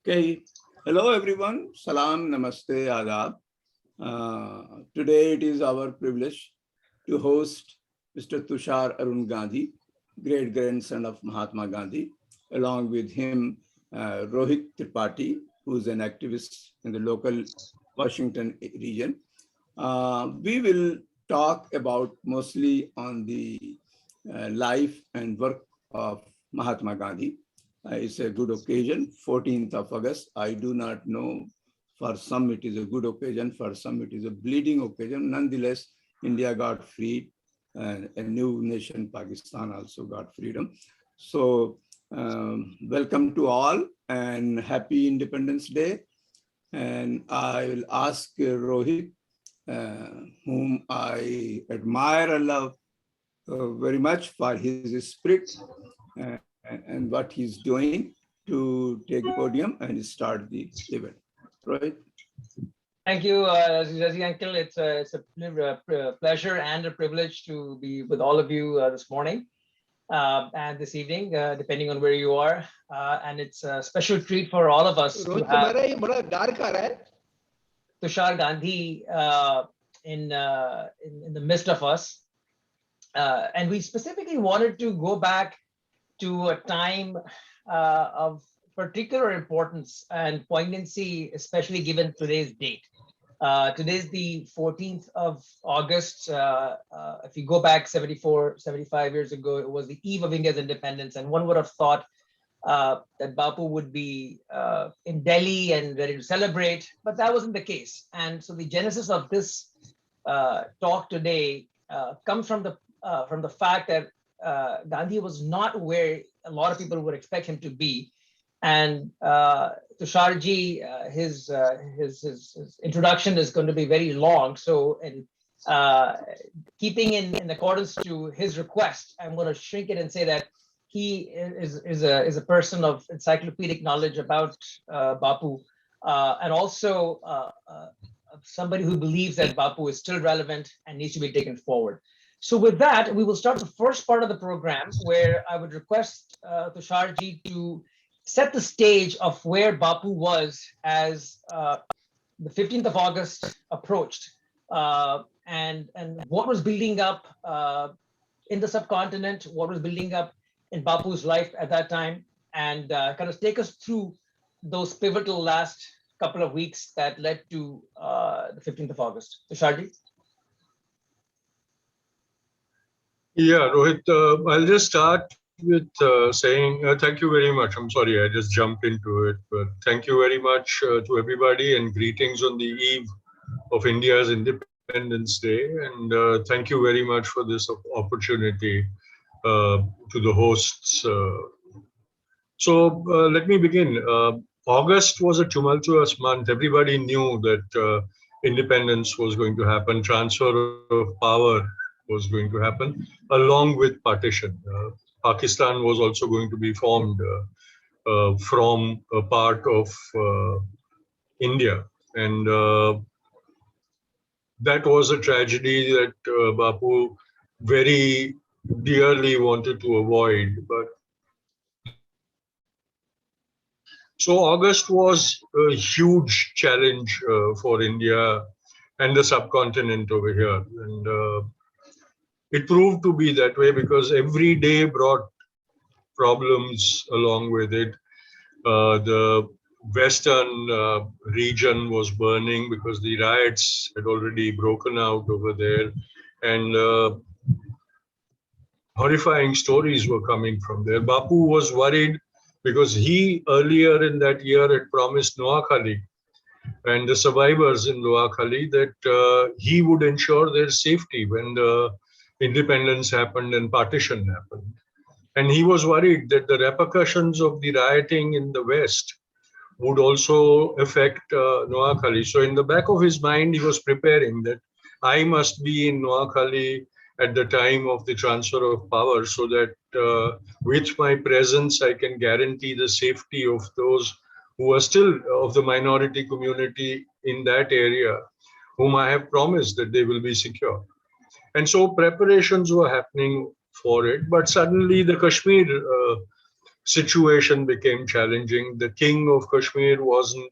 Okay, hello everyone. Salam, namaste, adab. Today it is our privilege to host Mr. Tushar Arun Gandhi, great grandson of Mahatma Gandhi, along with him Rohit Tripathi, who is an activist in the local Washington region. We will talk about mostly on the life and work of Mahatma Gandhi. It's a good occasion, 14th of August. I do not know, for some it is a good occasion, for some it is a bleeding occasion. Nonetheless, India got freed, and a new nation, Pakistan, also got freedom. So welcome to all and happy Independence Day. And I will ask Rohit, whom I admire and love very much for his spirit and what he's doing to take the podium and start the event. Rohit? Thank you, Zazi Uncle. It's a pleasure and a privilege to be with all of you this morning and this evening, depending on where you are. And it's a special treat for all of us to have Tushar Gandhi in the midst of us. And we specifically wanted to go back to a time of particular importance and poignancy, especially given today's date. Today's the 14th of August. If you go back 75 years ago, it was the eve of India's independence. And one would have thought that Bapu would be in Delhi and ready to celebrate, but that wasn't the case. And so the genesis of this talk today comes from the fact that Gandhi was not where a lot of people would expect him to be. And Tusharji, his introduction is going to be very long. So, in keeping in accordance to his request, I'm going to shrink it and say that he is a person of encyclopedic knowledge about Bapu, and also somebody who believes that Bapu is still relevant and needs to be taken forward. So with that, we will start the first part of the program, where I would request Tusharji to set the stage of where Bapu was as the 15th of August approached, and what was building up in the subcontinent, what was building up in Bapu's life at that time, and kind of take us through those pivotal last couple of weeks that led to the 15th of August. Tusharji? Yeah, Rohit, I'll just start with saying thank you very much. I'm sorry, I just jumped into it, but thank you very much to everybody and greetings on the eve of India's Independence Day. And thank you very much for this opportunity to the hosts. So let me begin. August was a tumultuous month. Everybody knew that independence was going to happen, transfer of power was going to happen, along with partition. Pakistan was also going to be formed from a part of India. And that was a tragedy that Bapu very dearly wanted to avoid. But so August was a huge challenge for India and the subcontinent over here. And it proved to be that way because every day brought problems along with it. The western region was burning because the riots had already broken out over there, and horrifying stories were coming from there. Bapu was worried because he earlier in that year had promised Noakhali and the survivors in Noakhali that he would ensure their safety when the independence happened and partition happened. And he was worried that the repercussions of the rioting in the West would also affect Noakhali. So in the back of his mind, he was preparing that I must be in Noakhali at the time of the transfer of power so that with my presence, I can guarantee the safety of those who are still of the minority community in that area, whom I have promised that they will be secure. And so preparations were happening for it, but suddenly the Kashmir situation became challenging. The king of Kashmir wasn't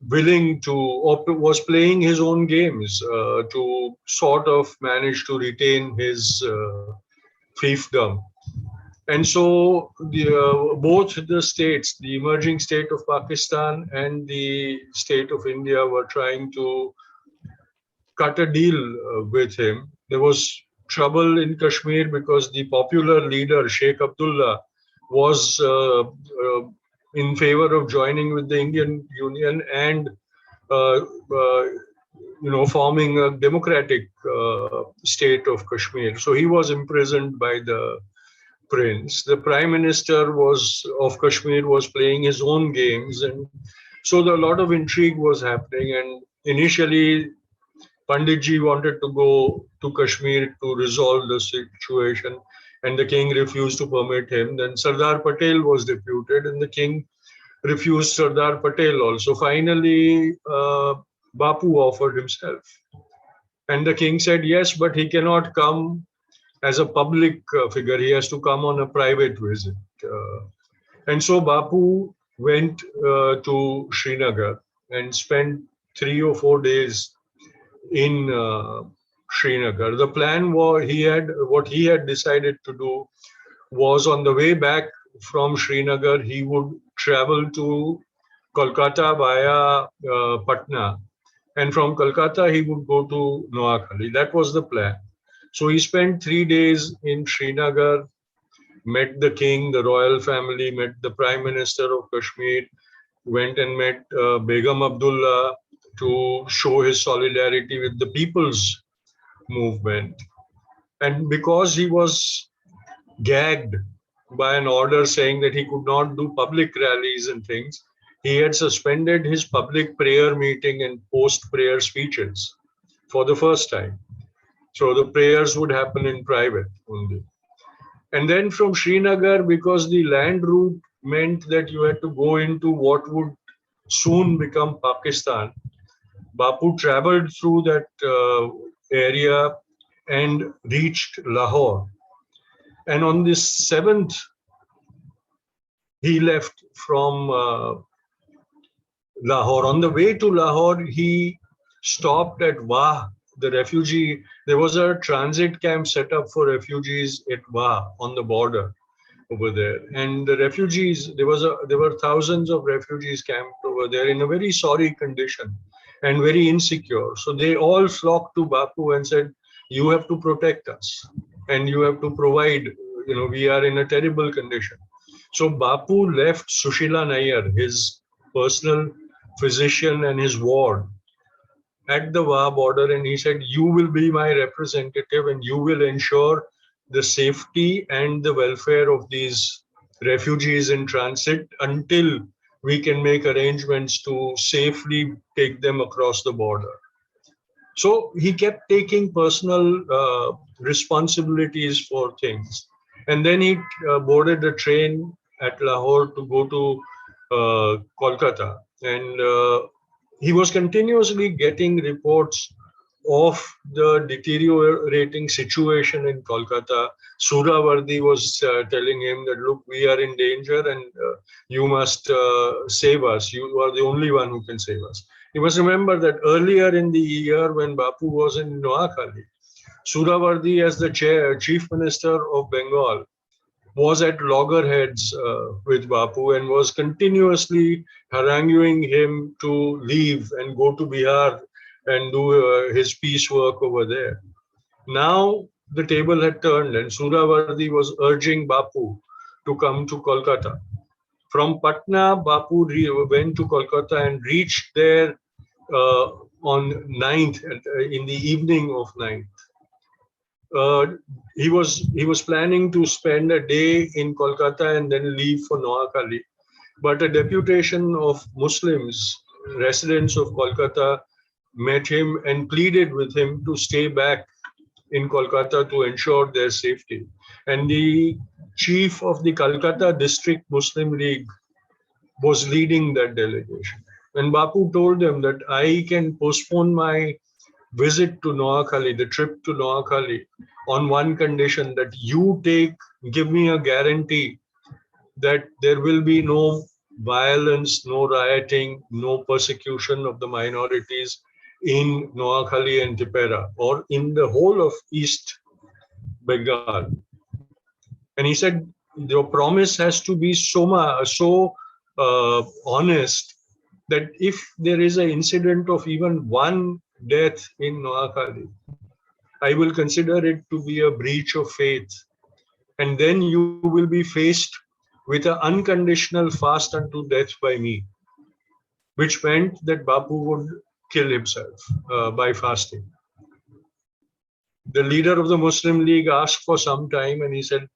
willing to, or was playing his own games to sort of manage to retain his fiefdom. And so both the states, the emerging state of Pakistan and the state of India, were trying to cut a deal with him. There was trouble in Kashmir because the popular leader, Sheikh Abdullah, was in favor of joining with the Indian Union and forming a democratic state of Kashmir. So he was imprisoned by the prince. The prime minister of Kashmir was playing his own games, and so a lot of intrigue was happening. And initially, Panditji wanted to go to Kashmir to resolve the situation, and the king refused to permit him. Then Sardar Patel was deputed, and the king refused Sardar Patel also. Finally, Bapu offered himself, and the king said yes, but he cannot come as a public figure. He has to come on a private visit. And so Bapu went to Srinagar and spent 3 or 4 days in Srinagar. The plan was what he had decided to do was, on the way back from Srinagar, he would travel to Kolkata via Patna, and from Kolkata he would go to Noakhali. That was the plan. So he spent 3 days in Srinagar, met the king, the royal family, met the prime minister of Kashmir, went and met Begum Abdullah to show his solidarity with the people's movement. And because he was gagged by an order saying that he could not do public rallies and things, he had suspended his public prayer meeting and post-prayer speeches for the first time. So the prayers would happen in private only. And then from Srinagar, because the land route meant that you had to go into what would soon become Pakistan, Bapu traveled through that area and reached Lahore. And on this 7th, he left from Lahore. On the way to Lahore, he stopped at Wah, the refugee. There was a transit camp set up for refugees at Wah on the border over there. And the refugees, there were thousands of refugees camped over there in a very sorry condition and very insecure. So they all flocked to Bapu and said, you have to protect us and you have to provide, we are in a terrible condition. So Bapu left Sushila Nair, his personal physician and his ward, at the Wah border, and he said, you will be my representative and you will ensure the safety and the welfare of these refugees in transit until we can make arrangements to safely take them across the border. So he kept taking personal responsibilities for things. And then he boarded a train at Lahore to go to Kolkata. And he was continuously getting reports of the deteriorating situation in Kolkata. Suravardi was telling him that, look, we are in danger and you must save us. You are the only one who can save us. You must remember that earlier in the year when Bapu was in Noakhali, Suravardi, as the chief minister of Bengal, was at loggerheads with Bapu and was continuously haranguing him to leave and go to Bihar and do his peace work over there. Now the table had turned and Suravardi was urging Bapu to come to Kolkata. From Patna, Bapu went to Kolkata and reached there on 9th, in the evening of 9th. He was planning to spend a day in Kolkata and then leave for Noakhali. But a deputation of Muslims, residents of Kolkata, met him and pleaded with him to stay back in Kolkata to ensure their safety. And the chief of the Kolkata District Muslim League was leading that delegation. And Bapu told them that I can postpone my visit to Noakhali, the trip to Noakhali, on one condition, that you give me a guarantee that there will be no violence, no rioting, no persecution of the minorities in Noakhali and Tipera, or in the whole of East Bengal. And he said, your promise has to be so honest that if there is an incident of even one death in Noakhali, I will consider it to be a breach of faith. And then you will be faced with an unconditional fast unto death by me, which meant that Bapu would kill himself by fasting. The leader of the Muslim League asked for some time, and he said,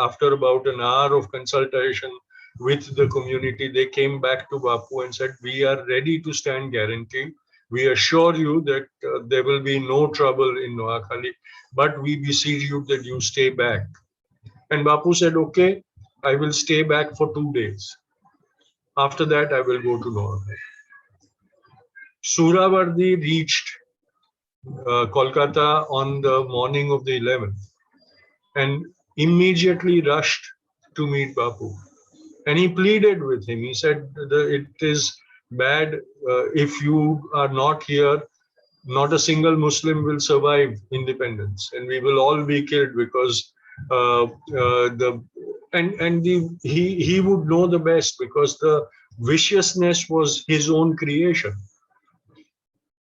after about an hour of consultation with the community, they came back to Bapu and said, we are ready to stand guarantee. We assure you that there will be no trouble in Noakhali, but we beseech you that you stay back. And Bapu said, okay, I will stay back for 2 days. After that, I will go to Noakhali. Suravardi reached Kolkata on the morning of the 11th and immediately rushed to meet Bapu. And he pleaded with him. He said, it is bad if you are not here, not a single Muslim will survive independence, and we will all be killed because he would know the best, because the viciousness was his own creation.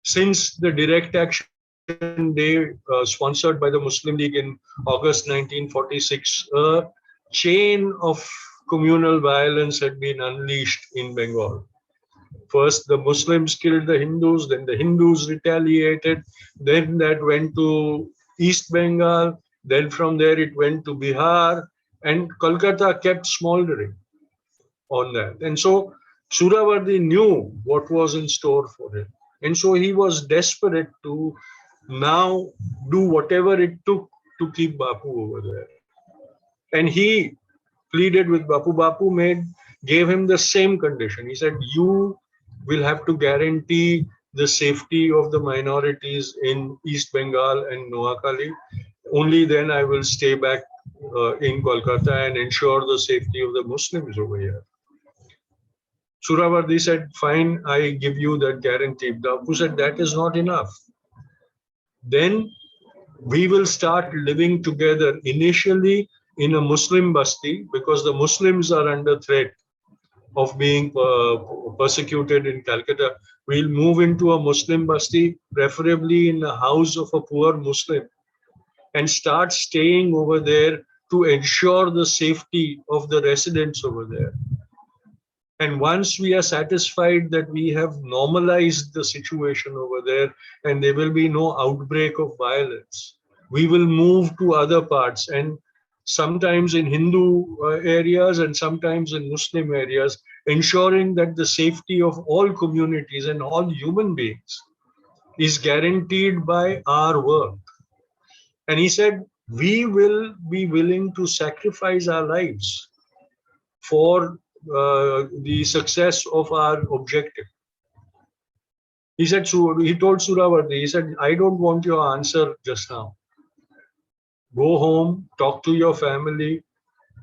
Since the direct action day sponsored by the Muslim League in August 1946, a chain of communal violence had been unleashed in Bengal. First, the Muslims killed the Hindus, then the Hindus retaliated, then that went to East Bengal, then from there it went to Bihar, and Kolkata kept smoldering on that. And so Suravardi knew what was in store for him. And so he was desperate to now do whatever it took to keep Bapu over there. And he pleaded with Bapu. Bapu gave him the same condition. He said, you will have to guarantee the safety of the minorities in East Bengal and Noakhali. Only then I will stay back in Kolkata and ensure the safety of the Muslims over here. Suravardi said, fine, I give you that guarantee. Bapu said, that is not enough. Then we will start living together initially in a Muslim basti, because the Muslims are under threat of being persecuted in Calcutta. We'll move into a Muslim basti, preferably in the house of a poor Muslim, and start staying over there to ensure the safety of the residents over there. And once we are satisfied that we have normalized the situation over there and there will be no outbreak of violence, we will move to other parts, and sometimes in Hindu areas and sometimes in Muslim areas, ensuring that the safety of all communities and all human beings is guaranteed by our work. And he said, we will be willing to sacrifice our lives for the success of our objective. He said, so he told Suravardi, he said, I don't want your answer just now. Go home, talk to your family,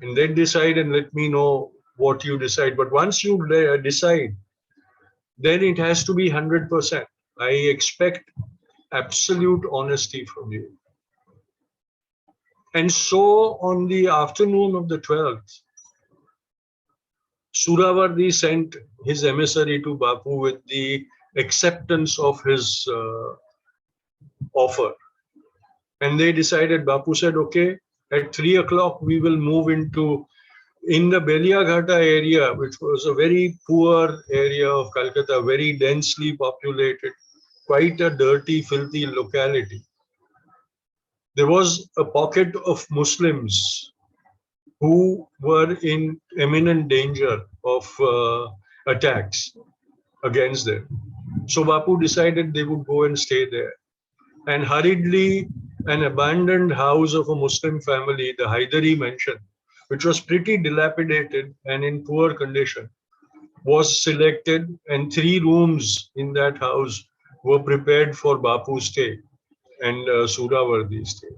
and then decide and let me know what you decide. But once you decide, then it has to be 100%. I expect absolute honesty from you. And so on the afternoon of the 12th, Suravardi sent his emissary to Bapu with the acceptance of his offer. And they decided, Bapu said, okay, at 3 o'clock, we will move in the Beliaghata area, which was a very poor area of Calcutta, very densely populated, quite a dirty, filthy locality. There was a pocket of Muslims who were in imminent danger of attacks against them. So Bapu decided they would go and stay there. And hurriedly, an abandoned house of a Muslim family, the Haidari mansion, which was pretty dilapidated and in poor condition, was selected, and 3 rooms in that house were prepared for Bapu's stay and Suravardi's stay.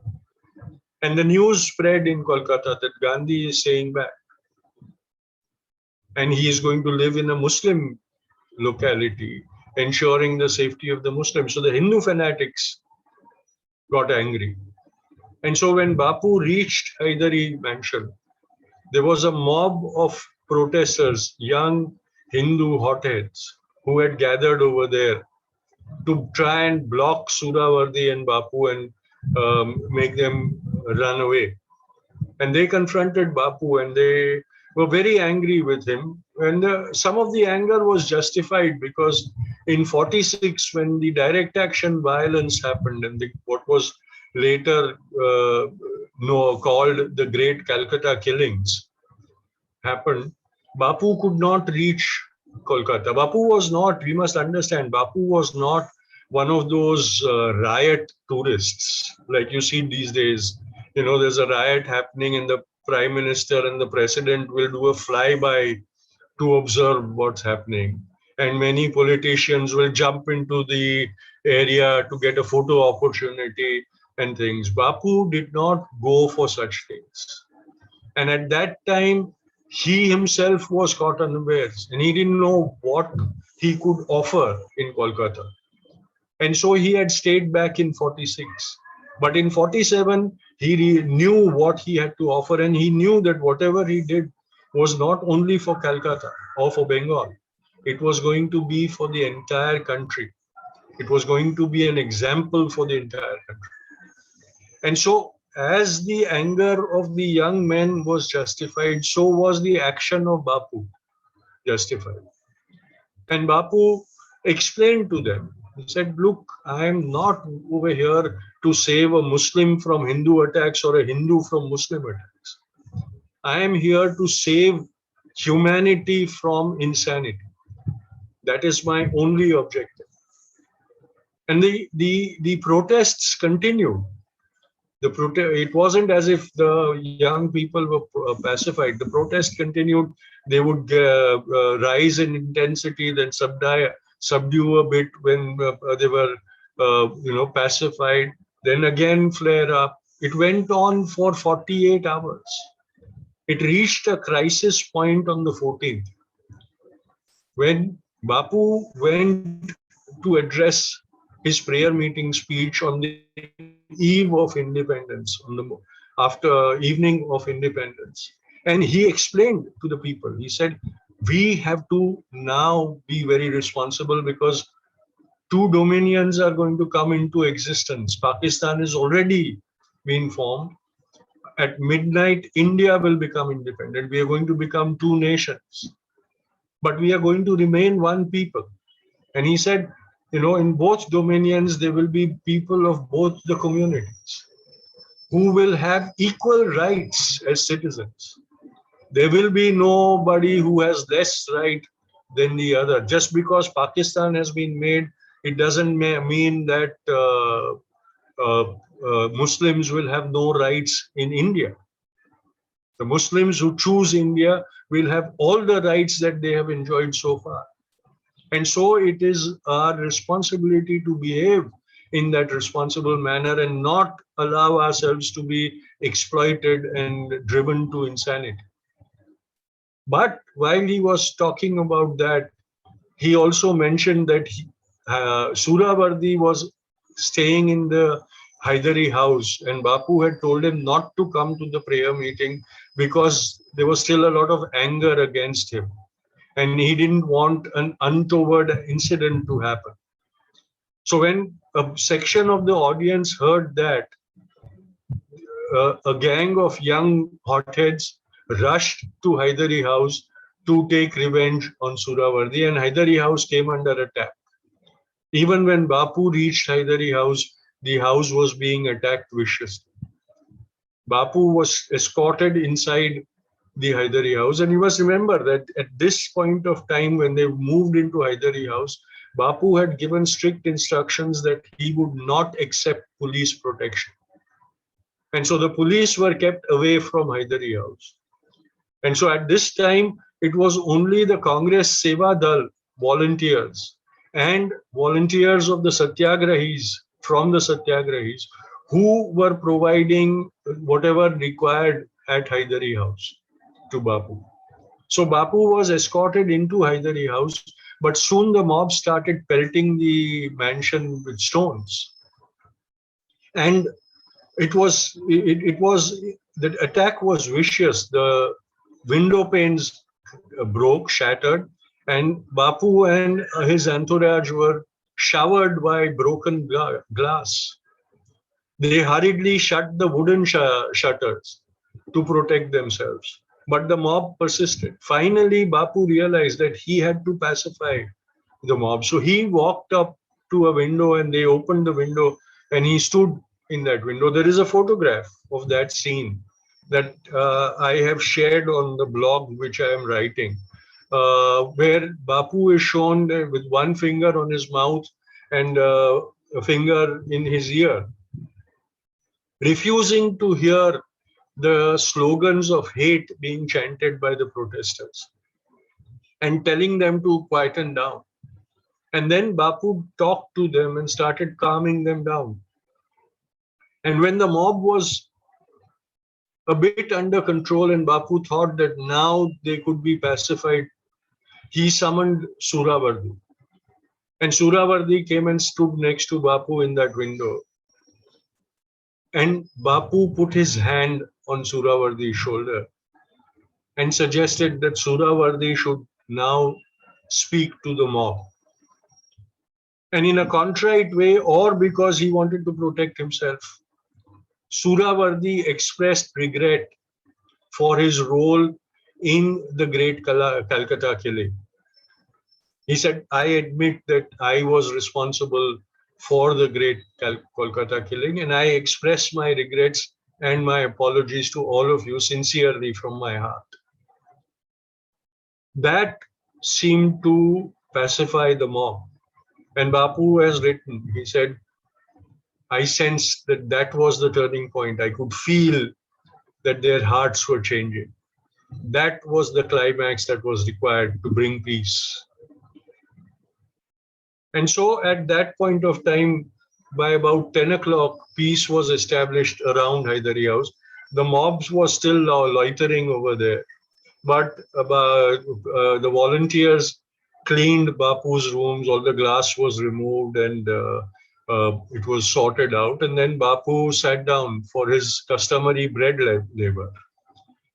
And the news spread in Kolkata that Gandhi is staying back. And he is going to live in a Muslim locality, ensuring the safety of the Muslims. So the Hindu fanatics got angry. And so when Bapu reached Haidari mansion, there was a mob of protesters, young Hindu hotheads, who had gathered over there to try and block Suravardi and Bapu and make them run away. And they confronted Bapu and they were very angry with him. And some of the anger was justified because in 46, when the direct action violence happened and what was later called the Great Calcutta Killings happened, Bapu could not reach Kolkata. Bapu was not, we must understand, Bapu was not one of those riot tourists like you see these days. You know, there's a riot happening and the Prime Minister and the President will do a flyby to observe what's happening. And many politicians will jump into the area to get a photo opportunity and things. Bapu did not go for such things. And at that time, he himself was caught unawares and he didn't know what he could offer in Kolkata. And so he had stayed back in 46. But in 47, he knew what he had to offer and he knew that whatever he did was not only for Calcutta or for Bengal. It was going to be for the entire country. It was going to be an example for the entire country. And so as the anger of the young men was justified, so was the action of Bapu justified. And Bapu explained to them, he said, look, I am not over here to save a Muslim from Hindu attacks or a Hindu from Muslim attacks. I am here to save humanity from insanity. That is my only objective. And the protests continued. It wasn't as if the young people were pacified. The protest continued. They would rise in intensity, then subdue a bit when they were, pacified. Then again flare up. It went on for 48 hours. It reached a crisis point on the 14th, when Bapu went to address his prayer meeting speech on the eve of independence, after evening of independence. And he explained to the people, he said, we have to now be very responsible because two dominions are going to come into existence. Pakistan has already been formed. At midnight, India will become independent. We are going to become two nations, but we are going to remain one people. And he said, in both dominions, there will be people of both the communities who will have equal rights as citizens. There will be nobody who has less right than the other. Just because Pakistan has been made, it doesn't mean that Muslims will have no rights in India. The Muslims who choose India will have all the rights that they have enjoyed so far. And so it is our responsibility to behave in that responsible manner and not allow ourselves to be exploited and driven to insanity. But while he was talking about that, he also mentioned that Suravardi was staying in the Haidari house and Bapu had told him not to come to the prayer meeting because there was still a lot of anger against him. And he didn't want an untoward incident to happen. So when a section of the audience heard that, a gang of young hotheads rushed to Haidari house to take revenge on Suravardi, and Haidari house came under attack. Even when Bapu reached Haidari house, the house was being attacked viciously. Bapu was escorted inside the Haidari house. And you must remember that at this point of time, when they moved into Haidari house, Bapu had given strict instructions that he would not accept police protection. And so the police were kept away from Haidari house. And so at this time, it was only the Congress Seva Dal volunteers and volunteers of the Satyagrahis, from the Satyagrahis, who were providing whatever required at Haidari House to Bapu. So Bapu was escorted into Haidari House, but soon the mob started pelting the mansion with stones. And it was the attack was vicious. The window panes broke, shattered, and Bapu and his entourage were showered by broken glass. They hurriedly shut the wooden shutters to protect themselves. But the mob persisted. Finally, Bapu realized that he had to pacify the mob. So he walked up to a window and they opened the window and he stood in that window. There is a photograph of that scene that I have shared on the blog which I am writing, where Bapu is shown with one finger on his mouth and a finger in his ear, refusing to hear the slogans of hate being chanted by the protesters and telling them to quieten down. And then Bapu talked to them and started calming them down. And when the mob was a bit under control and Bapu thought that now they could be pacified, he summoned Suravardi. And Suravardi came and stood next to Bapu in that window. And Bapu put his hand on Suravardi's shoulder and suggested that Suravardi should now speak to the mob. And in a contrite way, or because he wanted to protect himself, Suravardi expressed regret for his role in the great Calcutta killing. He said, I admit that I was responsible for the great Kolkata killing, and I express my regrets and my apologies to all of you sincerely from my heart. That seemed to pacify the mob. And Bapu has written, he said, I sensed that that was the turning point. I could feel that their hearts were changing. That was the climax that was required to bring peace. And so at that point of time, by about 10 o'clock, peace was established around Haidari House. The mobs was still loitering over there. But the volunteers cleaned Bapu's rooms, all the glass was removed and it was sorted out. And then Bapu sat down for his customary bread labor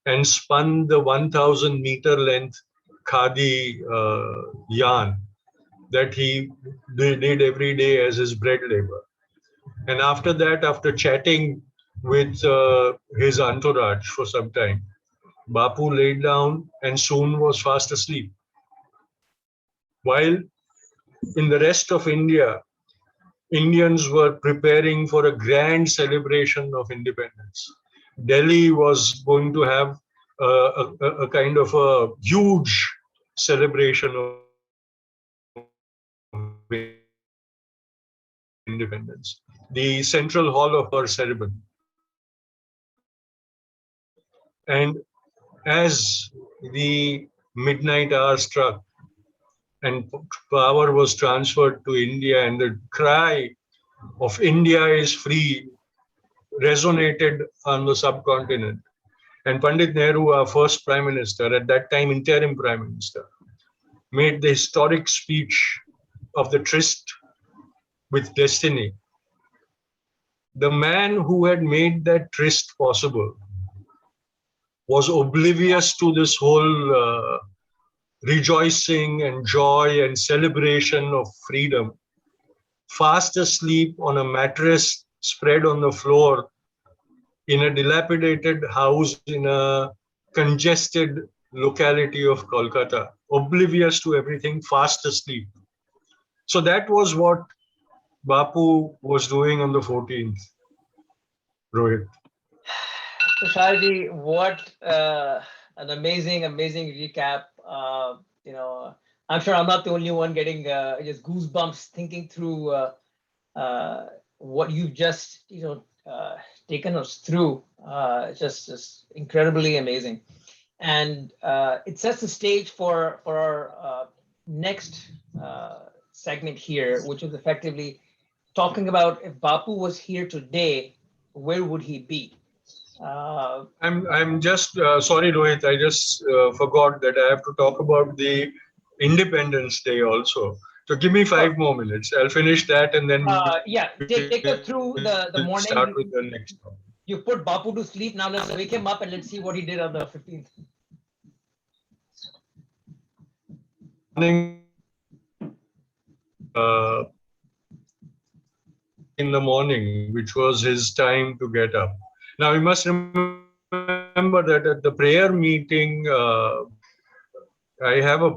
and spun the 1,000 meter length khadi yarn that he did every day as his bread labor. And after that, after chatting with his entourage for some time, Bapu laid down and soon was fast asleep. While in the rest of India, Indians were preparing for a grand celebration of independence. Delhi was going to have a kind of a huge celebration of independence, the central hall of our ceremony. And as the midnight hour struck and power was transferred to India and the cry of India is free resonated on the subcontinent. And Pandit Nehru, our first prime minister, at that time interim prime minister, made the historic speech of the tryst with destiny. The man who had made that tryst possible was oblivious to this whole rejoicing and joy and celebration of freedom, fast asleep on a mattress spread on the floor in a dilapidated house in a congested locality of Kolkata, oblivious to everything, fast asleep. So that was what Bapu was doing on the 14th, Rohit. Tusharji, what an amazing recap. I'm sure I'm not the only one getting just goosebumps thinking through what you've just taken us through. Just incredibly amazing, and it sets the stage for our next segment here, which was effectively talking about if Bapu was here today, where would he be? I'm just sorry, Rohit. I just forgot that I have to talk about the Independence Day also. So give me 5 more minutes. I'll finish that and then Yeah, take us through the we'll start morning. with the next one. You put Bapu to sleep. Now let's wake him up and let's see what he did on the 15th. Morning, in the morning, which was his time to get up. Now you must remember that at the prayer meeting, I have a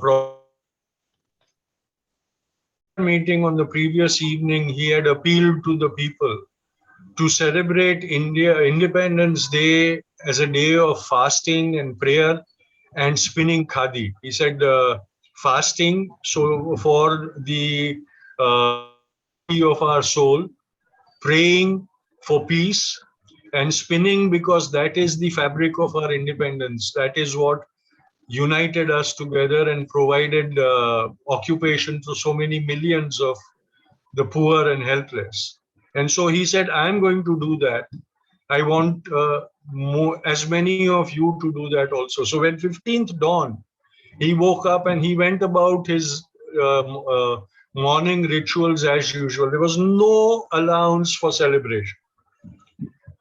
meeting on the previous evening. He had appealed to the people to celebrate Independence Day as a day of fasting and prayer and spinning khadi. He said fasting so for the of our soul, praying for peace, and spinning because that is the fabric of our independence. That is what united us together and provided occupation to so many millions of the poor and helpless. And so he said, I'm going to do that. I want as many of you to do that also. So when 15th dawned, he woke up and he went about his morning rituals as usual. There was no allowance for celebration.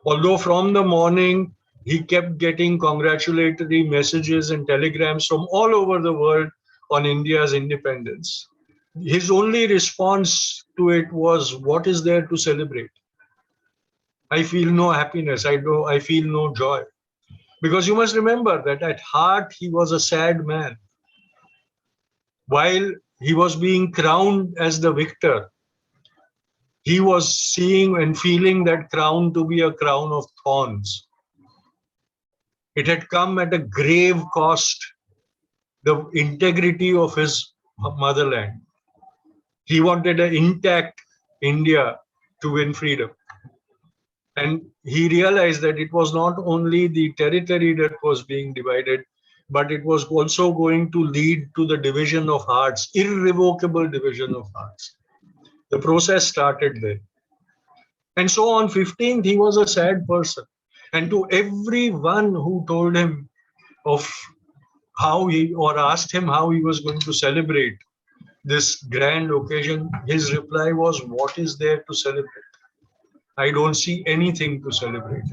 Although from the morning, he kept getting congratulatory messages and telegrams from all over the world on India's independence. His only response to it was, what is there to celebrate? I feel no happiness. I feel no joy. Because you must remember that at heart, he was a sad man. While he was being crowned as the victor, he was seeing and feeling that crown to be a crown of thorns. It had come at a grave cost, the integrity of his motherland. He wanted an intact India to win freedom. And he realized that it was not only the territory that was being divided, but it was also going to lead to the division of hearts, irrevocable division of hearts. The process started there. And so on 15th, he was a sad person. And to everyone who told him of how he, or asked him how he was going to celebrate this grand occasion, his reply was, what is there to celebrate? I don't see anything to celebrate.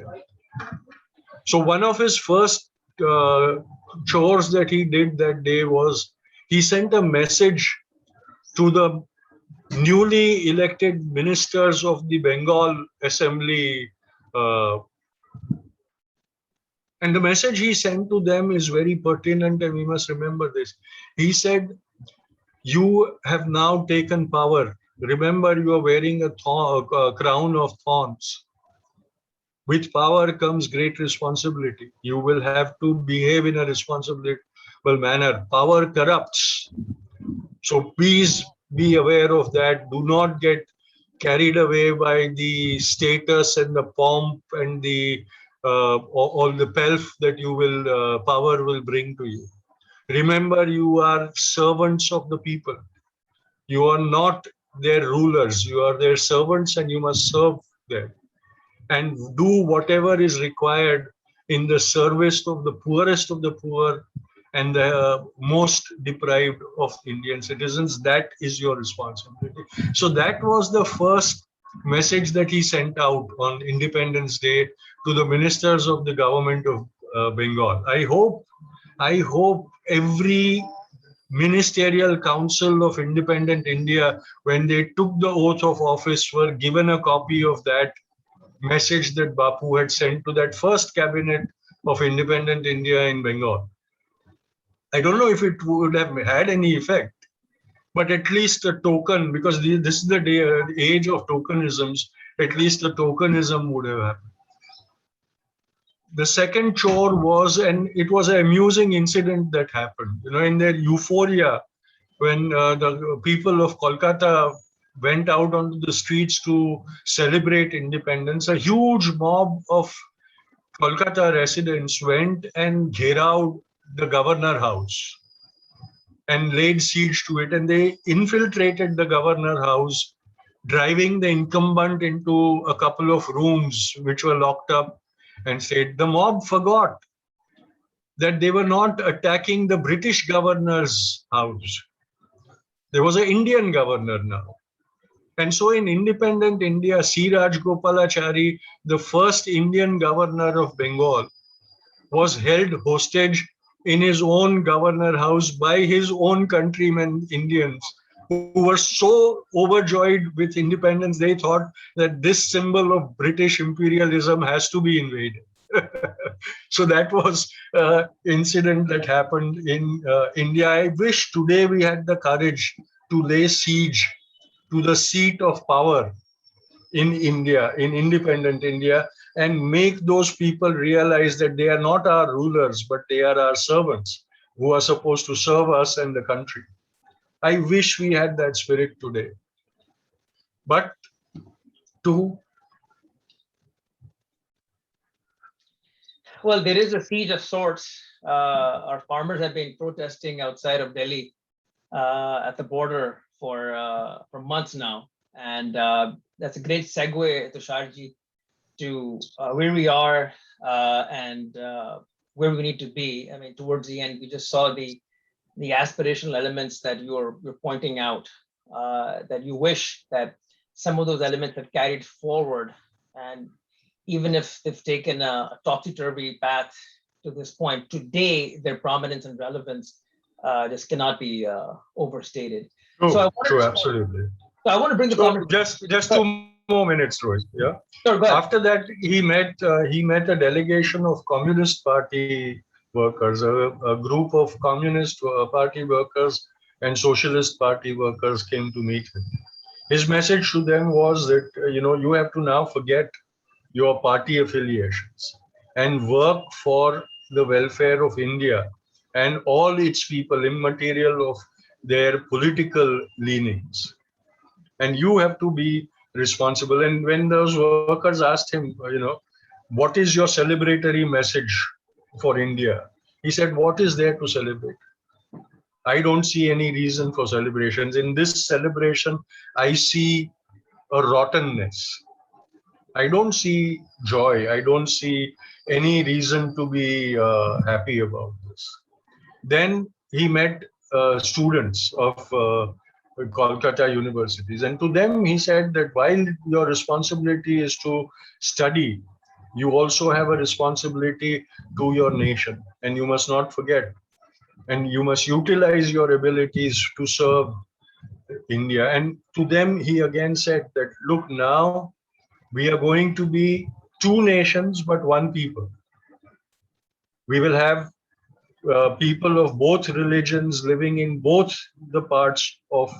So one of his first chores that he did that day was he sent a message to the newly elected ministers of the Bengal Assembly. And the message he sent to them is very pertinent, and we must remember this. He said, you have now taken power. Remember, you are wearing a crown of thorns. With power comes great responsibility. You will have to behave in a responsible manner. Power corrupts. So please be aware of that. Do not get carried away by the status and the pomp and the all the pelf that you will power will bring to you. Remember, you are servants of the people. You are not their rulers. You are their servants, and you must serve them and do whatever is required in the service of the poorest of the poor and the most deprived of Indian citizens. That is your responsibility. So that was the first message that he sent out on Independence Day to the ministers of the government of Bengal. I hope every ministerial council of independent India, when they took the oath of office, were given a copy of that message that Bapu had sent to that first cabinet of independent India in Bengal. I don't know if it would have had any effect, but at least a token, because this is the age of tokenisms, at least a tokenism would have happened. The second chore was, and it was an amusing incident that happened, in their euphoria, when the people of Kolkata went out onto the streets to celebrate independence, a huge mob of Kolkata residents went and gherowed the Governor House. and laid siege to it. And they infiltrated the governor house, driving the incumbent into a couple of rooms which were locked up, and said the mob forgot that they were not attacking the British governor's house. There was an Indian governor now. And so in independent India, C. Rajgopalachari, the first Indian governor of Bengal, was held hostage in his own governor house by his own countrymen Indians, who were so overjoyed with independence, they thought that this symbol of British imperialism has to be invaded. So that was an incident that happened in India. I wish today we had the courage to lay siege to the seat of power in India, in independent India, and make those people realize that they are not our rulers, but they are our servants who are supposed to serve us and the country. I wish we had that spirit today. But Well, there is a siege of sorts. Our farmers have been protesting outside of Delhi at the border for months now. And that's a great segue, Tusharji, to where we are and where we need to be. I mean, towards the end, we just saw the aspirational elements that you're pointing out, that you wish that some of those elements have carried forward. And even if they've taken a topsy-turvy path to this point, today their prominence and relevance just cannot be overstated. True, absolutely. So I want to bring the conversation. Just 2 more minutes, Rohit. Yeah. Sure, go ahead. After that, he met a delegation of Communist Party workers, a group of Communist Party workers and Socialist Party workers came to meet him. His message to them was that you have to now forget your party affiliations and work for the welfare of India and all its people, immaterial of their political leanings. And you have to be responsible. And when those workers asked him, what is your celebratory message for India? He said, what is there to celebrate? I don't see any reason for celebrations. In this celebration, I see a rottenness. I don't see joy. I don't see any reason to be happy about this. Then he met students of Kolkata universities. And to them, he said that while your responsibility is to study, you also have a responsibility to your nation. And you must not forget. And you must utilize your abilities to serve India. And to them, he again said that, look, now we are going to be two nations, but one people. We will have people of both religions living in both the parts of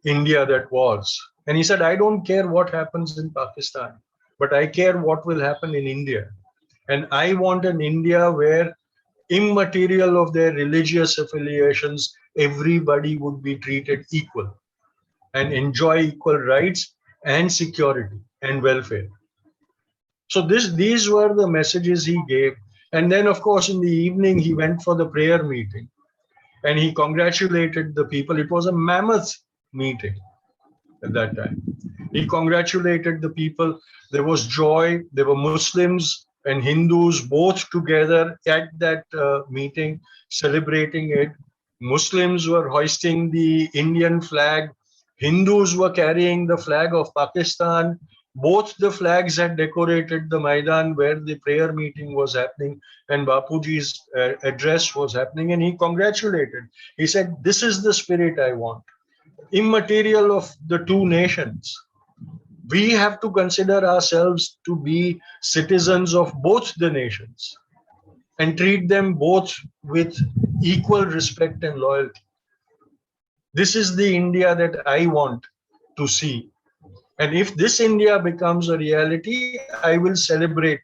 India that was. And he said, I don't care what happens in Pakistan, but I care what will happen in India. And I want an India where, immaterial of their religious affiliations, everybody would be treated equal and enjoy equal rights and security and welfare. So these were the messages he gave. And then, of course, in the evening, he went for the prayer meeting and he congratulated the people. It was a mammoth meeting at that time. He congratulated the people. There was joy. There were Muslims and Hindus both together at that meeting, celebrating it. Muslims were hoisting the Indian flag. Hindus were carrying the flag of Pakistan. Both the flags had decorated the Maidan where the prayer meeting was happening and Bapuji's address was happening, and he congratulated. He said, this is the spirit I want. Immaterial of the two nations. We have to consider ourselves to be citizens of both the nations and treat them both with equal respect and loyalty. This is the India that I want to see. And if this India becomes a reality, I will celebrate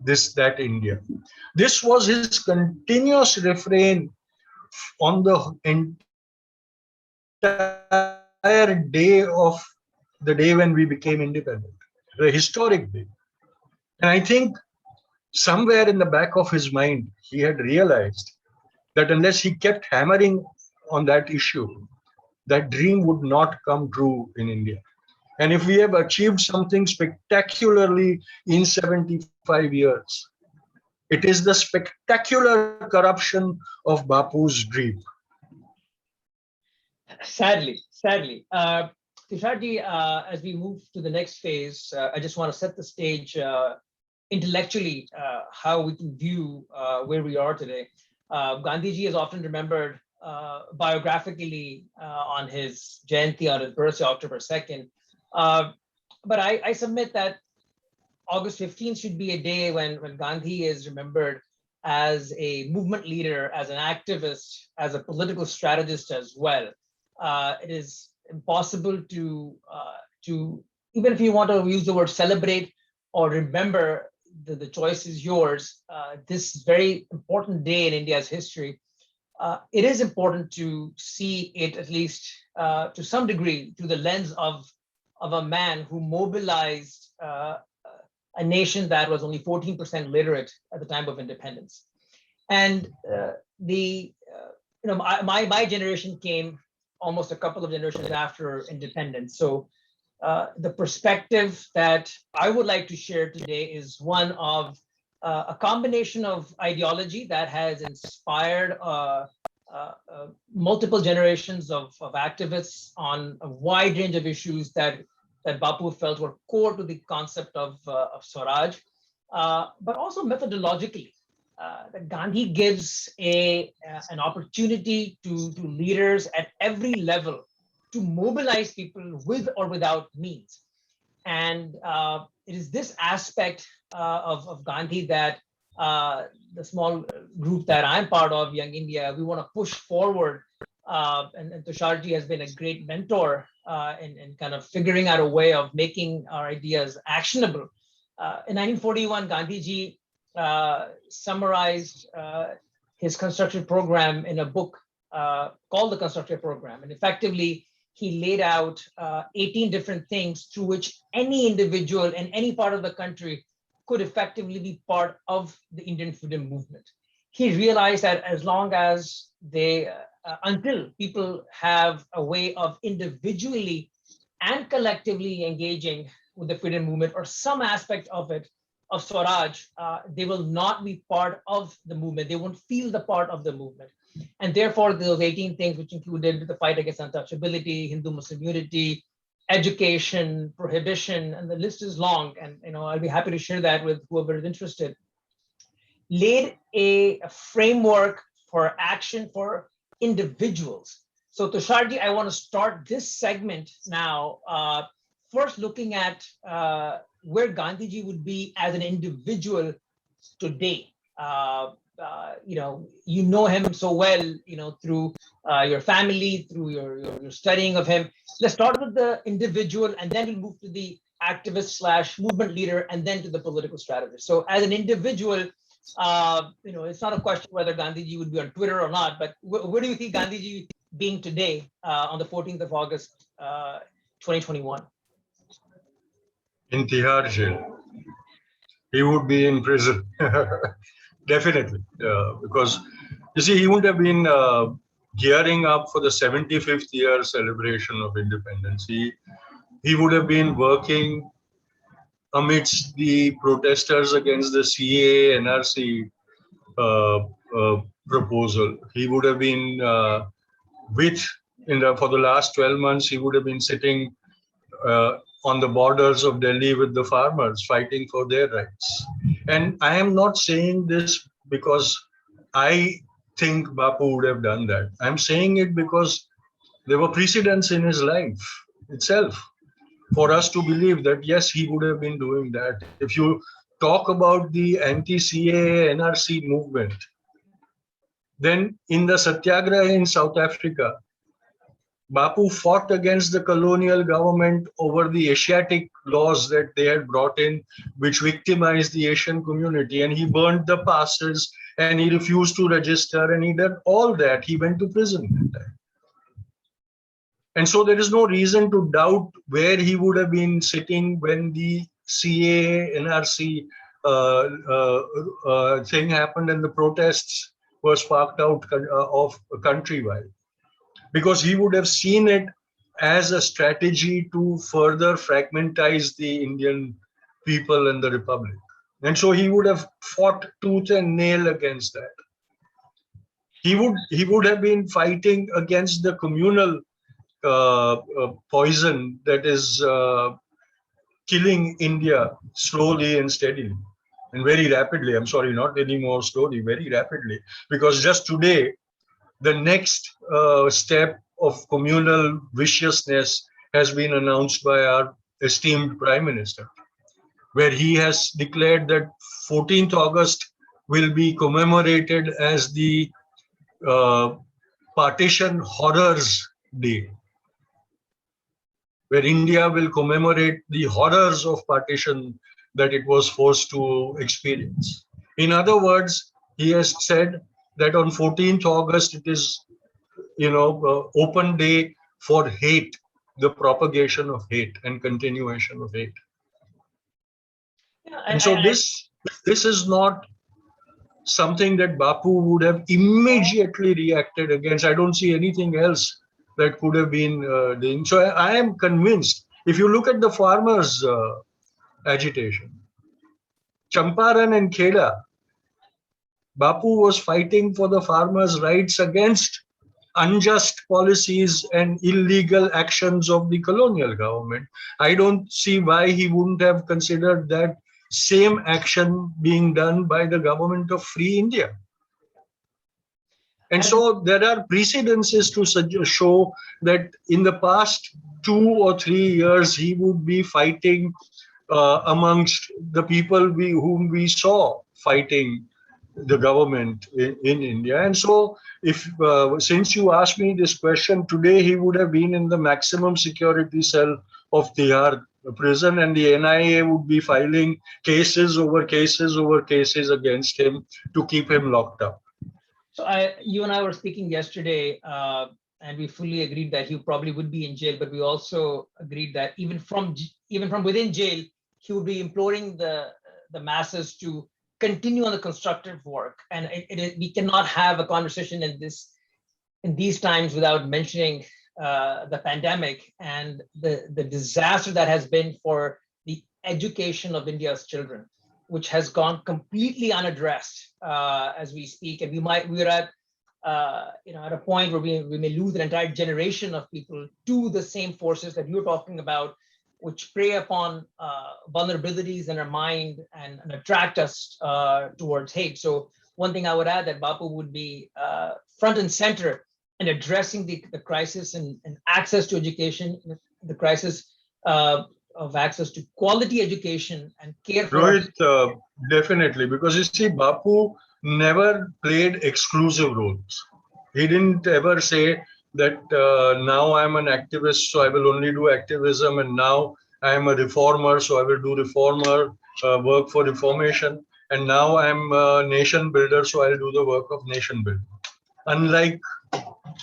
that India. This was his continuous refrain on the entire day of the day when we became independent, a historic day. And I think somewhere in the back of his mind, he had realized that unless he kept hammering on that issue, that dream would not come true in India. And if we have achieved something spectacularly in 75 years, it is the spectacular corruption of Bapu's dream. Sadly. Tusharji, as we move to the next phase, I just want to set the stage intellectually how we can view where we are today. Gandhiji is often remembered biographically on his Jayanti, on his birthday, October 2nd. But I submit that August 15th should be a day when Gandhi is remembered as a movement leader, as an activist, as a political strategist as well. It is impossible to even if you want to use the word celebrate or remember, the choice is yours. This very important day in India's history, it is important to see it at least to some degree through the lens of a man who mobilized a nation that was only 14% literate at the time of independence. And my generation came almost a couple of generations after independence. So the perspective that I would like to share today is one of a combination of ideology that has inspired multiple generations of activists on a wide range of issues that Bapu felt were core to the concept of Swaraj, but also methodologically. That Gandhi gives an opportunity to leaders at every level to mobilize people with or without means. And it is this aspect of Gandhi that the small group that I'm part of, Young India, we want to push forward. And Tusharji has been a great mentor in kind of figuring out a way of making our ideas actionable. In 1941, Gandhiji summarized his constructive program in a book called The Constructive Program. And effectively, he laid out 18 different things through which any individual in any part of the country could effectively be part of the Indian freedom movement. He realized that as long as until people have a way of individually and collectively engaging with the freedom movement or some aspect of it, of Swaraj, they will not be part of the movement. They won't feel the part of the movement. And therefore, those 18 things, which included the fight against untouchability, Hindu-Muslim unity, education, prohibition, and the list is long. And I'll be happy to share that with whoever is interested, laid a framework for action for individuals. So Tusharji, I want to start this segment now, first looking at where Gandhiji would be as an individual today. You know him so well, through your family, through your studying of him. Let's start with the individual, and then we'll move to the activist / movement leader, and then to the political strategist. So as an individual, it's not a question whether Gandhiji would be on Twitter or not, but where do you think Gandhiji being today on the 14th of August, 2021? In Tihar jail. He would be in prison. Definitely. Because, you see, he would have been gearing up for the 75th year celebration of independence. He would have been working amidst the protesters against the CAA NRC proposal. He would have been for the last 12 months, he would have been sitting on the borders of Delhi with the farmers, fighting for their rights. And I am not saying this because I think Bapu would have done that. I'm saying it because there were precedents in his life itself for us to believe that, yes, he would have been doing that. If you talk about the anti-CAA NRC movement, then in the Satyagraha in South Africa, Bapu fought against the colonial government over the Asiatic laws that they had brought in, which victimized the Asian community. And he burned the passes and he refused to register and he did all that. He went to prison. And so there is no reason to doubt where he would have been sitting when the CAA, NRC thing happened and the protests were sparked out of countrywide, because he would have seen it as a strategy to further fragmentize the Indian people and the republic. And so he would have fought tooth and nail against that. He would have been fighting against the communal poison that is killing India slowly and steadily and very rapidly. I'm sorry, not any more slowly, very rapidly. Because just today, the next step of communal viciousness has been announced by our esteemed Prime Minister, where he has declared that 14th August will be commemorated as the Partition Horrors Day, where India will commemorate the horrors of partition that it was forced to experience. In other words, he has said that on 14th August, it is, open day for hate, the propagation of hate and continuation of hate. Yeah, And so this is not something that Bapu would have immediately reacted against. I don't see anything else that could have been done. So I am convinced, if you look at the farmers' agitation, Champaran and Kheda, Bapu was fighting for the farmers' rights against unjust policies and illegal actions of the colonial government. I don't see why he wouldn't have considered that same action being done by the government of Free India. And so there are precedences to show that in the past 2 or 3 years, he would be fighting amongst the people whom we saw fighting the government in India. And so if since you asked me this question, today he would have been in the maximum security cell of Tihar prison, and the NIA would be filing cases over cases over cases against him to keep him locked up. So you and I were speaking yesterday, and we fully agreed that he probably would be in jail, but we also agreed that even from within jail, he would be imploring the masses to continue on the constructive work. And we cannot have a conversation in these times without mentioning the pandemic and the disaster that has been for the education of India's children, which has gone completely unaddressed as we speak. And we're at at a point where we may lose an entire generation of people to the same forces that you're talking about, which prey upon vulnerabilities in our mind and attract us towards hate. So one thing I would add, that Bapu would be front and center in addressing the crisis and access to education, the crisis of access to quality education and care for. Rohit, definitely, because you see, Bapu never played exclusive roles. He didn't ever say that now I'm an activist, so I will only do activism, and now I am a reformer, so I will do reformer work for reformation, and now I'm a nation builder, so I'll do the work of nation building. Unlike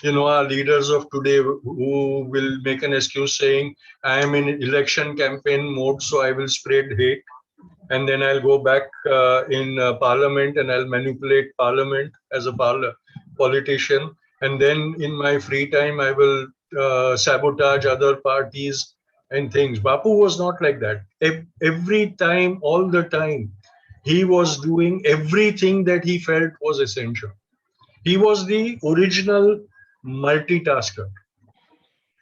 our leaders of today who will make an excuse saying, I am in election campaign mode, so I will spread hate. And then I'll go back in parliament and I'll manipulate parliament as a politician. And then in my free time, I will sabotage other parties and things. Bapu was not like that. Every time, all the time, he was doing everything that he felt was essential. He was the original multitasker.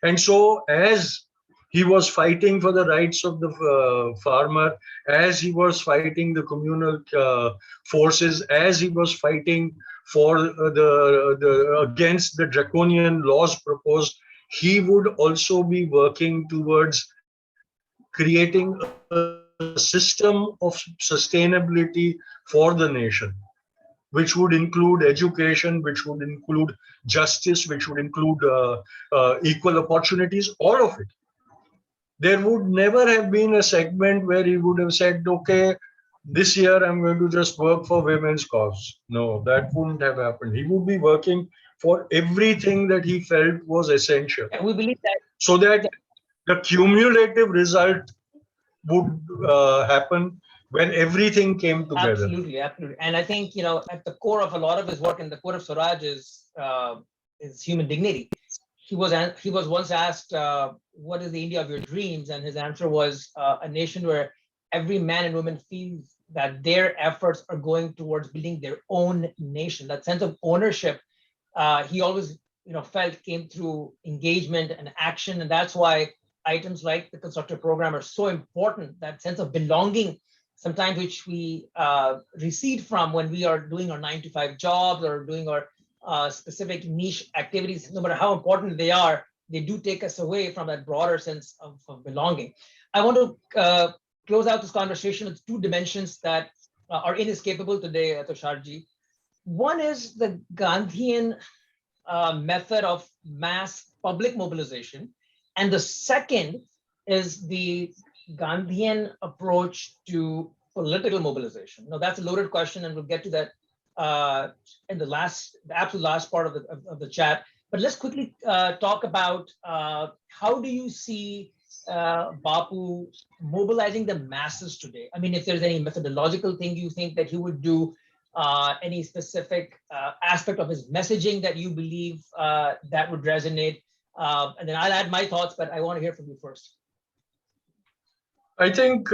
And so as he was fighting for the rights of the farmer, as he was fighting the communal forces, as he was fighting for against the draconian laws proposed, he would also be working towards creating a system of sustainability for the nation, which would include education, which would include justice, which would include equal opportunities, all of it. There would never have been a segment where he would have said, okay, this year I'm going to just work for women's cause. No, that wouldn't have happened. He would be working for everything that he felt was essential. And we believe that. So that the cumulative result would happen when everything came together. Absolutely, absolutely. And I think, at the core of a lot of his work, and the core of Swaraj is human dignity. He was once asked, what is the India of your dreams? And his answer was a nation where every man and woman feels that their efforts are going towards building their own nation. That sense of ownership, he always felt came through engagement and action. And that's why items like the constructor program are so important. That sense of belonging, sometimes which we recede from when we are doing our 9-to-5 jobs or doing our specific niche activities, no matter how important they are, they do take us away from that broader sense of belonging. I want to close out this conversation with two dimensions that are inescapable today, Tusharji. One is the Gandhian method of mass public mobilization. And the second is the Gandhian approach to political mobilization. Now, that's a loaded question, and we'll get to that in the absolute last part of the chat. But let's quickly talk about how do you see Bapu mobilizing the masses today? I mean, if there's any methodological thing you think that he would do, any specific aspect of his messaging that you believe that would resonate, and then I'll add my thoughts, but I want to hear from you first. I think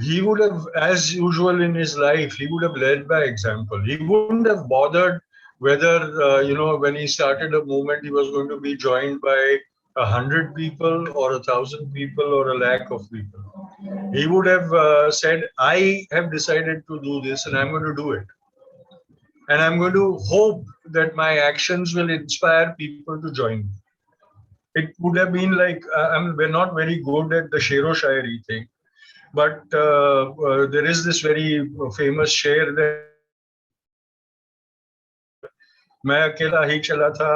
he would have, as usual in his life, he would have led by example. He wouldn't have bothered whether, when he started a movement, he was going to be joined by 100 people or 1,000 people or 100,000 of people. He would have said, I have decided to do this and I'm going to do it. And I'm going to hope that my actions will inspire people to join me. It would have been like, we're not very good at the Shero Shairi thing, but there is this very famous shair that मैं अकेला ही चला था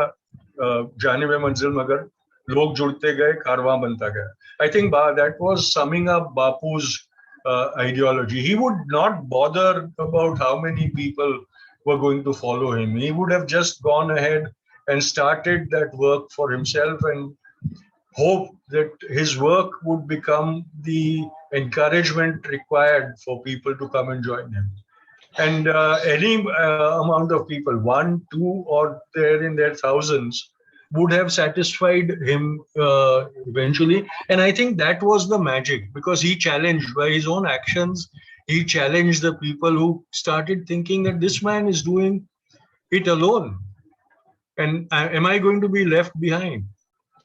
जाने में मंजिल मगर लोग जुड़ते गए कारवां बनता गया. I think that was summing up Bapu's ideology. He would not bother about how many people were going to follow him. He would have just gone ahead and started that work for himself and hope that his work would become the encouragement required for people to come and join him. And any amount of people, 1, 2, or there in their thousands, would have satisfied him eventually. And I think that was the magic, because he challenged by his own actions. He challenged the people who started thinking that this man is doing it alone. And am I going to be left behind?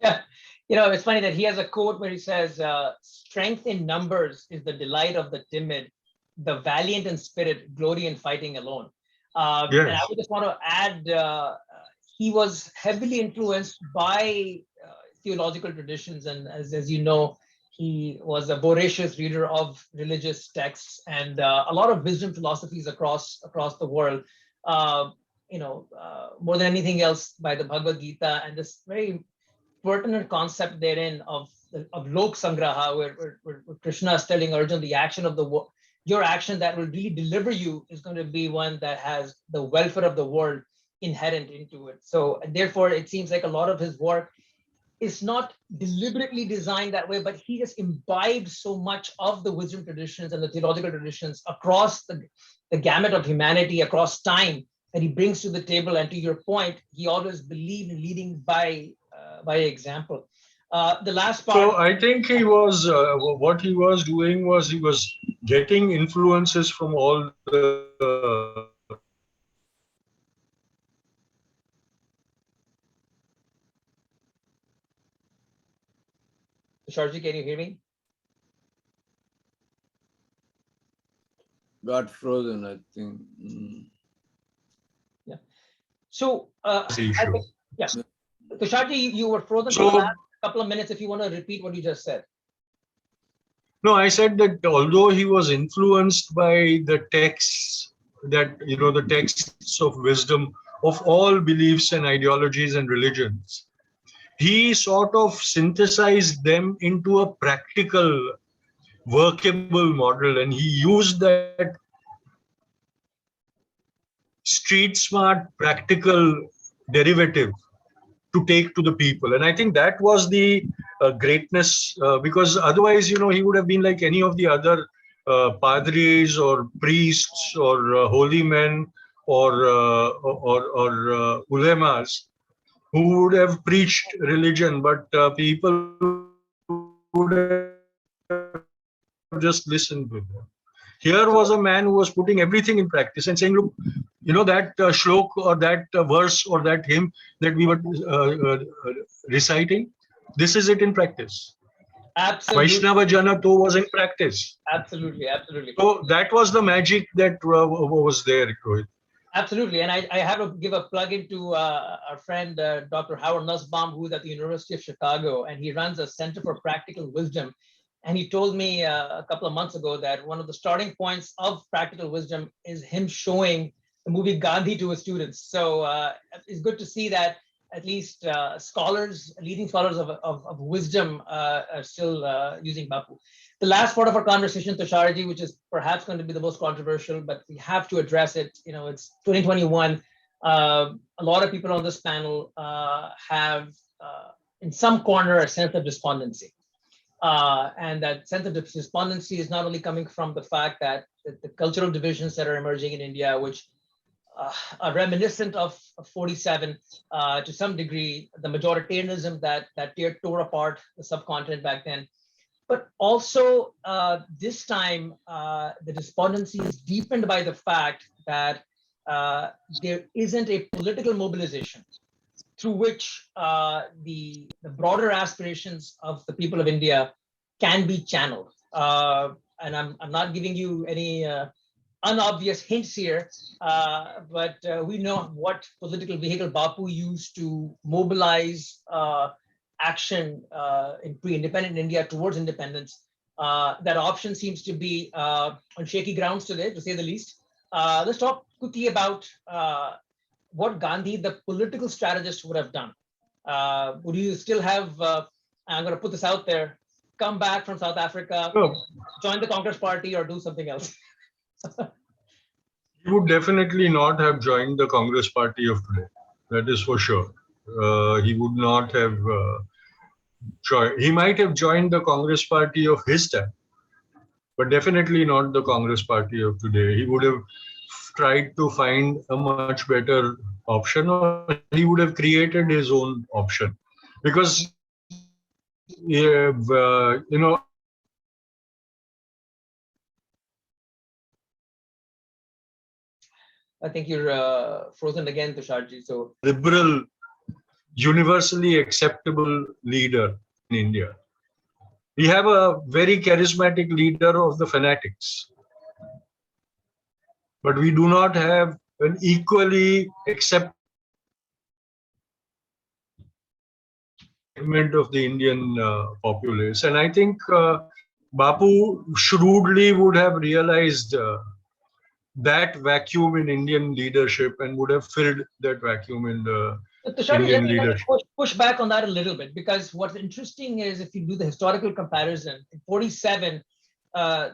Yeah. It's funny that he has a quote where he says, strength in numbers is the delight of the timid, the valiant in spirit, glory in fighting alone. Yes. And I would just want to add, he was heavily influenced by theological traditions. And as you know, he was a voracious reader of religious texts and a lot of wisdom philosophies across the world. More than anything else by the Bhagavad Gita, and this very pertinent concept therein of Lok Sangraha, where Krishna is telling Arjuna the action of your action that will really deliver you is going to be one that has the welfare of the world inherent into it. So therefore, it seems like a lot of his work is not deliberately designed that way, but he just imbibed so much of the wisdom traditions and the theological traditions across the gamut of humanity, across time, that he brings to the table. And to your point, he always believed in leading by example. The last part. So I think he was, what he was doing was he was getting influences from all the Sharji, can you hear me? Got frozen, I think. Yeah. So, yeah. Tusharji, you were frozen for the last couple of minutes. If you want to repeat what you just said. No, I said that although he was influenced by the texts that, the texts of wisdom of all beliefs and ideologies and religions, he sort of synthesized them into a practical, workable model. And he used that street smart, practical derivative to take to the people. And I think that was the greatness, because otherwise, he would have been like any of the other padris or priests or holy men or ulemas who would have preached religion, but people would have just listened to them. Here was a man who was putting everything in practice and saying, look, you know, that shlok or that verse or that hymn that we were reciting, this is it in practice. Absolutely. Vaishnava Jana to was in practice. Absolutely, absolutely. So that was the magic that was there, Rohit. Absolutely. And I have to give a plug into our friend, Dr. Howard Nussbaum, who's at the University of Chicago, and he runs a Center for Practical Wisdom. And he told me a couple of months ago that one of the starting points of practical wisdom is him showing the movie Gandhi to his students. So it's good to see that at least scholars, leading scholars of wisdom are still using Bapu. The last part of our conversation, Tusharji, which is perhaps going to be the most controversial, but we have to address it. You know, it's 2021. A lot of people on this panel have, in some corner, a sense of despondency. And that sense of despondency is not only coming from the fact that the cultural divisions that are emerging in India, which are reminiscent of 47 to some degree, the majoritarianism that tore apart the subcontinent back then. But also this time, the despondency is deepened by the fact that there isn't a political mobilization through which the broader aspirations of the people of India can be channeled. And I'm not giving you any unobvious hints here, but we know what political vehicle Bapu used to mobilize action in pre-independent India towards independence. That option seems to be on shaky grounds today, to say the least. Let's talk quickly about what Gandhi, the political strategist, would have done. Would you still have, I'm going to put this out there, come back from South Africa, join the Congress Party, or do something else? He would definitely not have joined the Congress Party of today. That is for sure. He would not have joined. He might have joined the Congress Party of his time, but definitely not the Congress Party of today. He would have tried to find a much better option, or he would have created his own option, because you know, I think you're frozen again, Tusharji. So liberal, universally acceptable leader in India. We have a very charismatic leader of the fanatics, but we do not have an equally accepted segment of the Indian populace. And I think Bapu shrewdly would have realized that vacuum in Indian leadership and would have filled that vacuum in the Indian leadership. Push back on that a little bit, because what's interesting is if you do the historical comparison, in 47, Bapu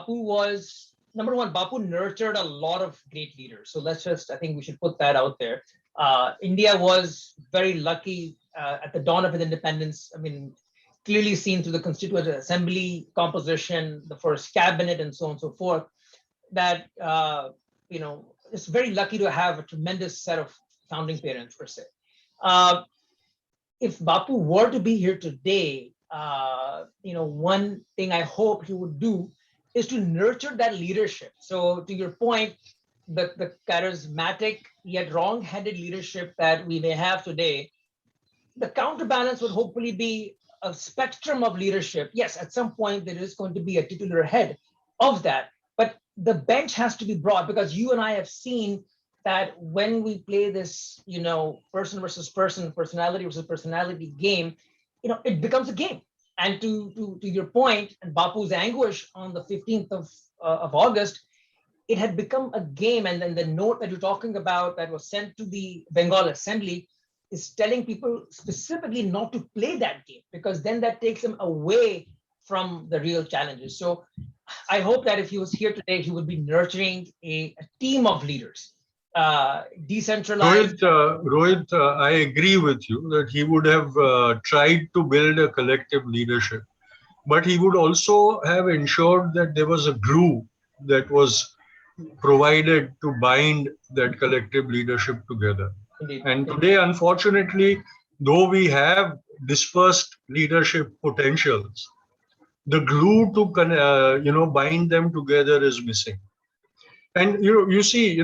was, number one, Bapu nurtured a lot of great leaders. So let's just, I think we should put that out there. India was very lucky at the dawn of its independence. I mean, clearly seen through the Constituent Assembly composition, the first cabinet, and so on and so forth, that, you know, it's very lucky to have a tremendous set of founding parents, per se. If Bapu were to be here today, you know, one thing I hope he would do is to nurture that leadership. So to your point, the charismatic yet wrong-headed leadership that we may have today, the counterbalance would hopefully be a spectrum of leadership. Yes, at some point there is going to be a titular head of that, but the bench has to be broad, because you and I have seen that when we play this, you know, person versus person, personality versus personality game, you know, it becomes a game. And to your point, and Bapu's anguish on the 15th of August, it had become a game. And then the note that you're talking about that was sent to the Bengal Assembly is telling people specifically not to play that game, because then that takes them away from the real challenges. So I hope that if he was here today, he would be nurturing a team of leaders, decentralized. Rohit, I agree with you that he would have tried to build a collective leadership. but he would also have ensured that there was a glue that was provided to bind that collective leadership together. Indeed. And today, unfortunately, though we have dispersed leadership potentials, the glue to bind them together is missing. And you see,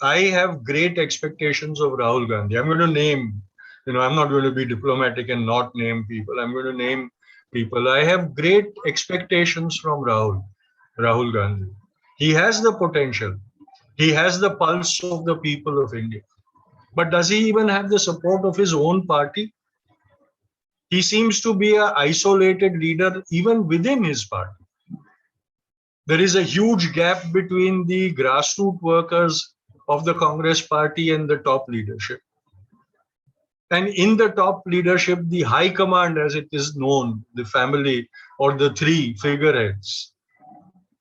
I have great expectations of Rahul Gandhi. I'm going to name, I'm not going to be diplomatic and not name people. I'm going to name people. I have great expectations from Rahul Gandhi. He has the potential. He has the pulse of the people of India. But does he even have the support of his own party? He seems to be an isolated leader even within his party. There is a huge gap between the grassroots workers of the Congress party and the top leadership. And in the top leadership, the high command, as it is known, the family or the three figureheads,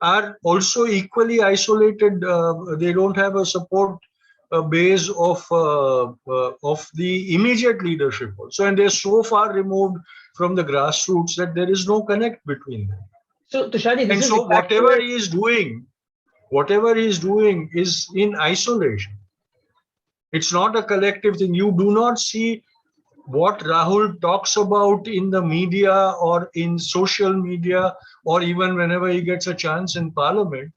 are also equally isolated. They don't have a support base of the immediate leadership also, and they're so far removed from the grassroots that there is no connect between them. So Tusharji, And so whatever he is doing is in isolation. It's not a collective thing. You do not see what Rahul talks about in the media or in social media, or even whenever he gets a chance in parliament,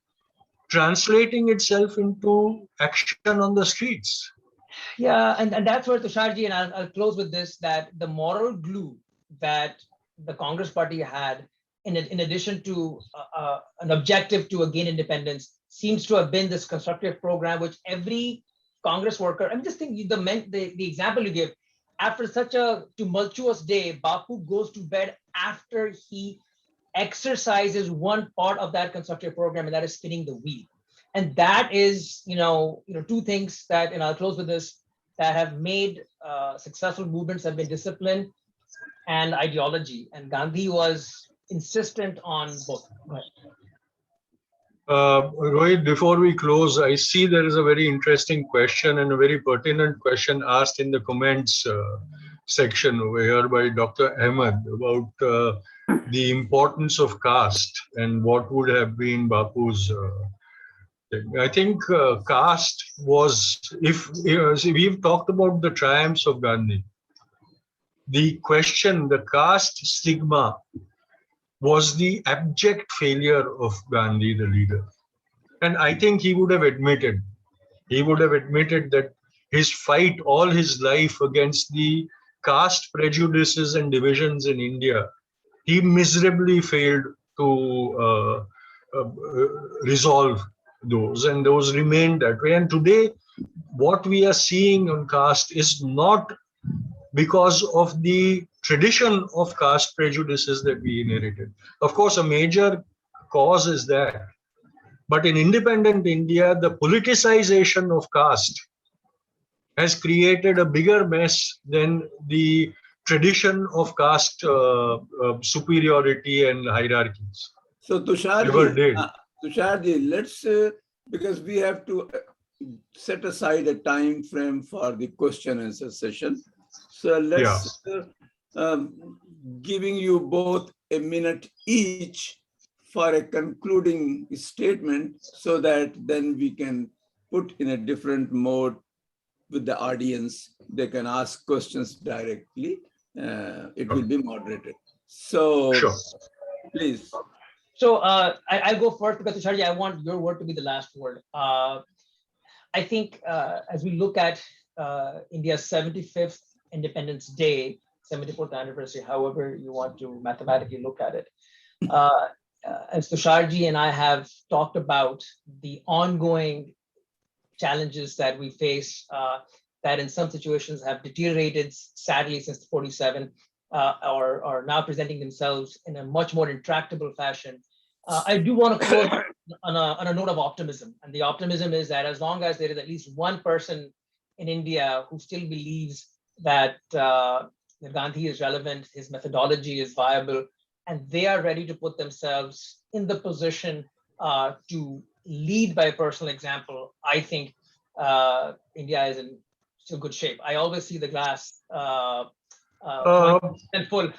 translating itself into action on the streets. Yeah, and that's where Tusharji, and I'll close with this, that the moral glue that the Congress party had, in addition to an objective to gain independence, seems to have been this constructive program, which every Congress worker, I mean, just think the example you give, after such a tumultuous day, Bapu goes to bed after he exercises one part of that constructive program, and that is spinning the wheel. And that is, two things that, and I'll close with this, that have made successful movements have been discipline and ideology. And Gandhi was insistent on both. Go ahead. Rohit, before we close, I see there is a very interesting question and a very pertinent question asked in the comments section over here by Dr. Ahmed about the importance of caste and what would have been Bapu's thing. I think caste was, if we've talked about the triumphs of Gandhi, the question, the caste stigma, was the abject failure of Gandhi, the leader. And I think he would have admitted that his fight all his life against the caste prejudices and divisions in India, he miserably failed to resolve those, and those remained that way. And today, what we are seeing on caste is not because of the tradition of caste prejudices that we inherited. Of course, a major cause is that. But in independent India, the politicization of caste has created a bigger mess than the tradition of caste superiority and hierarchies. So Tusharji, let's, because we have to set aside a time frame for the question and answer session. So let's giving you both a minute each for a concluding statement, so that then we can put in a different mode with the audience. They can ask questions directly. It will be moderated. So please. So I'll go first because Tusharji, I want your word to be the last word. I think as we look at India's 75th Independence Day, 74th anniversary, however you want to mathematically look at it, as Tusharji and I have talked about the ongoing challenges that we face, that in some situations have deteriorated sadly since 47, or are now presenting themselves in a much more intractable fashion. I do want to close on a note of optimism. And the optimism is that as long as there is at least one person in India who still believes that Gandhi is relevant, his methodology is viable, and they are ready to put themselves in the position to lead by personal example, I think India is in still good shape. I always see the glass full.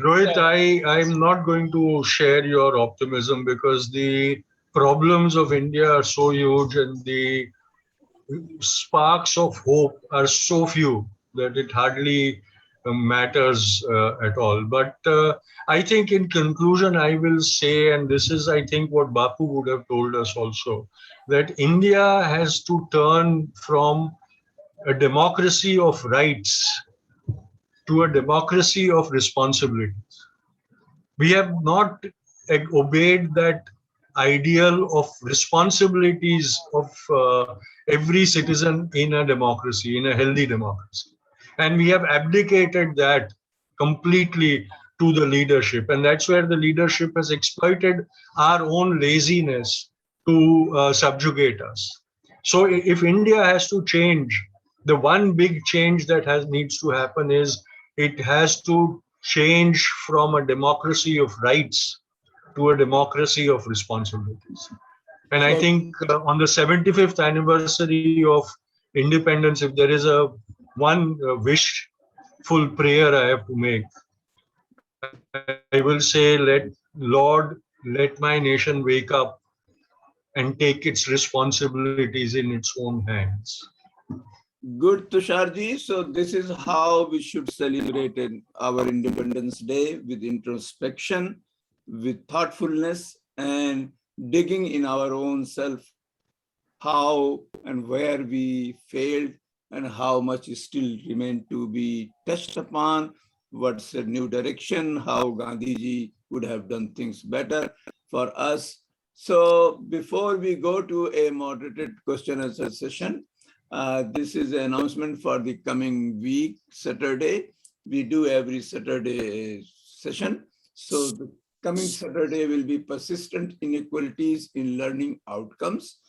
Rohit, I'm not going to share your optimism because the problems of India are so huge and the sparks of hope are so few that it hardly matters at all. But I think in conclusion, I will say, and this is, I think, what Bapu would have told us also, that India has to turn from a democracy of rights to a democracy of responsibilities. We have not obeyed that ideal of responsibilities of every citizen in a democracy, in a healthy democracy. And we have abdicated that completely to the leadership. And that's where the leadership has exploited our own laziness to subjugate us. So if India has to change, the one big change that needs to happen is it has to change from a democracy of rights to a democracy of responsibilities. And I So, think on the 75th anniversary of independence, if there is a one wishful prayer I have to make, I will say, Lord, let my nation wake up and take its responsibilities in its own hands. good, Tusharji. So this is how we should celebrate our Independence Day, with introspection, with thoughtfulness, and digging in our own self, how and where we failed and how much still remained to be touched upon, what's the new direction, how Gandhiji would have done things better for us. So before we go to a moderated question and answer session, this is an announcement for the coming week, Saturday. We do every Saturday session. So the coming Saturday will be persistent inequalities in learning outcomes.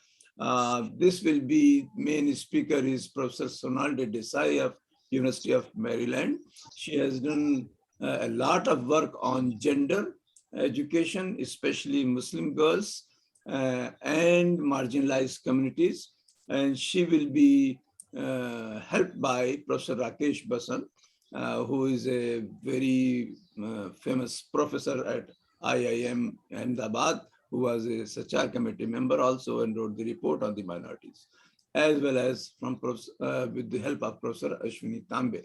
This will be, main speaker is Professor Sonalde Desai of University of Maryland. She has done a lot of work on gender education, especially Muslim girls and marginalized communities. And she will be helped by Professor Rakesh Basan, who is a very famous professor at IIM Ahmedabad, who was a Sachar committee member also and wrote the report on the minorities, as well as from with the help of Professor Ashwini Tambe.